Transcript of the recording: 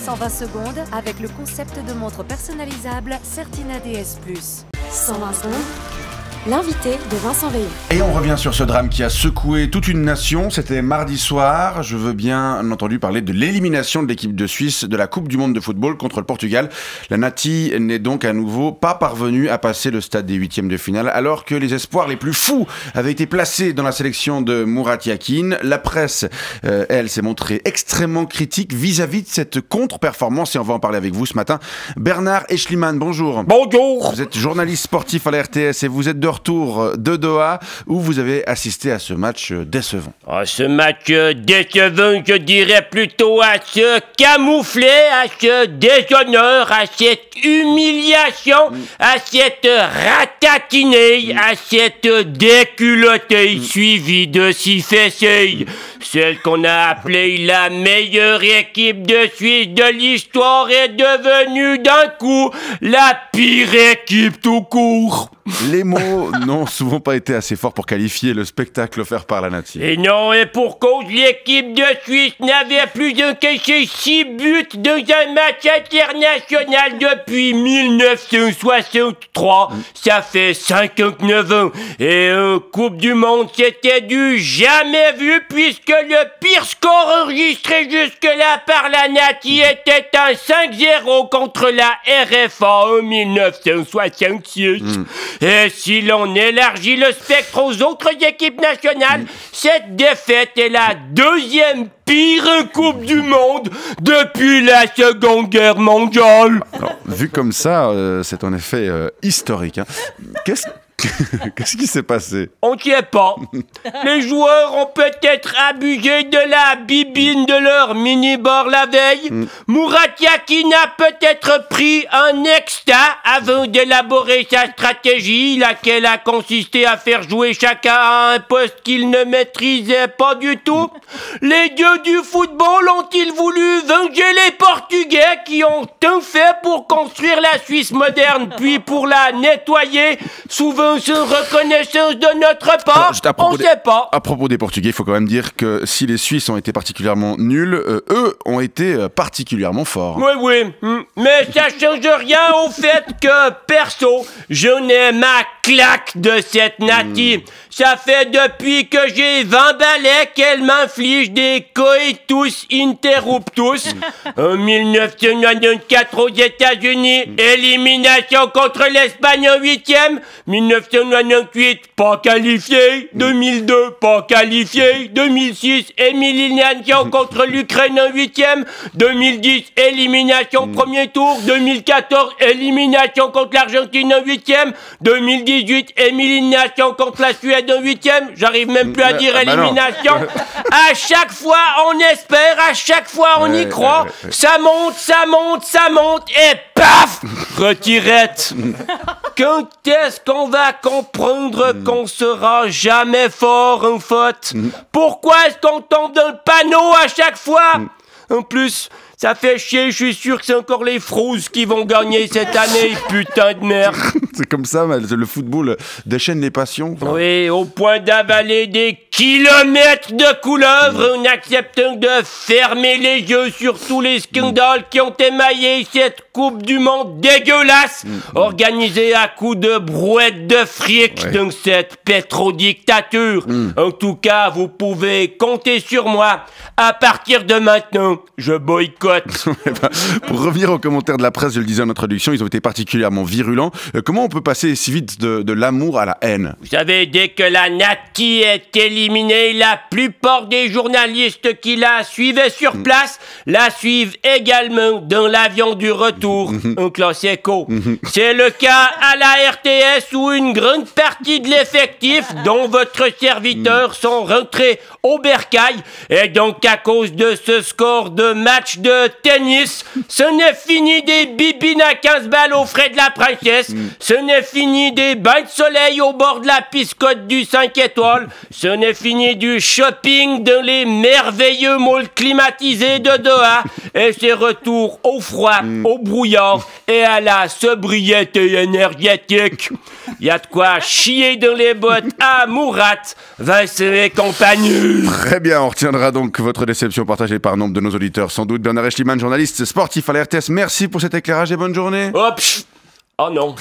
120 secondes avec le concept de montre personnalisable Certina DS+. 120 secondes, l'invité de Vincent Veillon. Et on revient sur ce drame qui a secoué toute une nation. C'était mardi soir. Je veux bien entendu parler de l'élimination de l'équipe de Suisse de la Coupe du Monde de football contre le Portugal. La Nati n'est donc à nouveau pas parvenue à passer le stade des huitièmes de finale, alors que les espoirs les plus fous avaient été placés dans la sélection de Murat Yakin. La presse, elle, s'est montrée extrêmement critique vis-à-vis de cette contre-performance et on va en parler avec vous ce matin. Bernard Eschliman, bonjour. Bonjour. Vous êtes journaliste sportif à la RTS et vous êtes de retour de Doha où vous avez assisté à ce match décevant. Ce match décevant, je dirais plutôt à ce camouflet, à ce déshonneur, à cette humiliation, à cette ratatinée, à cette déculottée suivie de six fessées. Celle qu'on a appelée la meilleure équipe de Suisse de l'histoire est devenue d'un coup la pire équipe tout court. Les mots n'ont souvent pas été assez forts pour qualifier le spectacle offert par la Nati. Et non, et pour cause, l'équipe de Suisse n'avait plus encaissé 6 buts dans un match international depuis 1963. Ça fait 59 ans. Et une Coupe du Monde, c'était du jamais vu puisque le pire score enregistré jusque-là par la Nati était un 5-0 contre la RFA en 1966. Et si l'on élargit le spectre aux autres équipes nationales, cette défaite est la deuxième pire Coupe du Monde depuis la Seconde Guerre mondiale. Alors, vu comme ça, c'est en effet historique. Hein. Qu'est-ce qui s'est passé? On ne sait pas. Les joueurs ont peut-être abusé de la bibine de leur mini-bar la veille. Murat Yakin a peut-être pris un extra avant d'élaborer sa stratégie, laquelle a consisté à faire jouer chacun à un poste qu'il ne maîtrisait pas du tout. Les dieux du football ont-ils voulu venger les Portugais qui ont tout fait pour construire la Suisse moderne, puis pour la nettoyer, souvent sans reconnaissance de notre part? On ne sait pas. À propos des Portugais, il faut quand même dire que si les Suisses ont été particulièrement nuls, eux ont été particulièrement forts. Oui, mais ça change rien au fait que, perso, je n'ai ma claque de cette Nati. Ça fait depuis que j'ai 20 balais qu'elle m'inflige des coitus interruptus. En 1994 aux États-Unis, élimination contre l'Espagne en 8e. 1998, pas qualifié. 2002, pas qualifié. 2006, élimination contre l'Ukraine en 8e. 2010, élimination premier tour. 2014, élimination contre l'Argentine en 8e. 2018, élimination contre la Suède en 8e. J'arrive même plus à dire élimination. À chaque fois, on espère. À chaque fois, on y croit. Ça monte, ça monte, ça monte. Et paf! Retirette. Quand est-ce qu'on va comprendre qu'on sera jamais fort en faute? Pourquoi est-ce qu'on tombe dans le panneau à chaque fois? En plus, ça fait chier, je suis sûr que c'est encore les Frouzes qui vont gagner cette année, putain de merde. C'est comme ça, mais le football déchaîne les passions. Enfin. Oui, au point d'avaler des kilomètres de couleuvres en acceptant de fermer les yeux sur tous les scandales qui ont émaillé cette Coupe du Monde dégueulasse, organisée à coups de brouettes de fric dans cette pétrodictature. En tout cas, vous pouvez compter sur moi. À partir de maintenant, je boycotte. Pour revenir aux commentaires de la presse, je le disais en introduction, ils ont été particulièrement virulents. Comment on peut passer si vite de l'amour à la haine? Vous savez, dès que la Nati est éliminée, la plupart des journalistes qui la suivaient sur place la suivent également dans l'avion du retour, en classe éco. C'est le cas à la RTS où une grande partie de l'effectif, dont votre serviteur, sont rentrés au bercail. Et donc, à cause de ce score de match de tennis, ce n'est fini des bibines à 15 balles aux frais de la princesse. Ce n'est fini des bains de soleil au bord de la piscotte du 5 étoiles. Ce n'est fini du shopping dans les merveilleux malls climatisés de Doha. Et c'est retour au froid, au brouillard et à la sobriété énergétique. Il y a de quoi chier dans les bottes à Murat, Vincent et compagnie. Très bien, on retiendra donc votre déception partagée par nombre de nos auditeurs. Sans doute, Bernard Alexander Eschliman, journaliste sportif à la RTS. Merci pour cet éclairage et bonne journée. Oh non.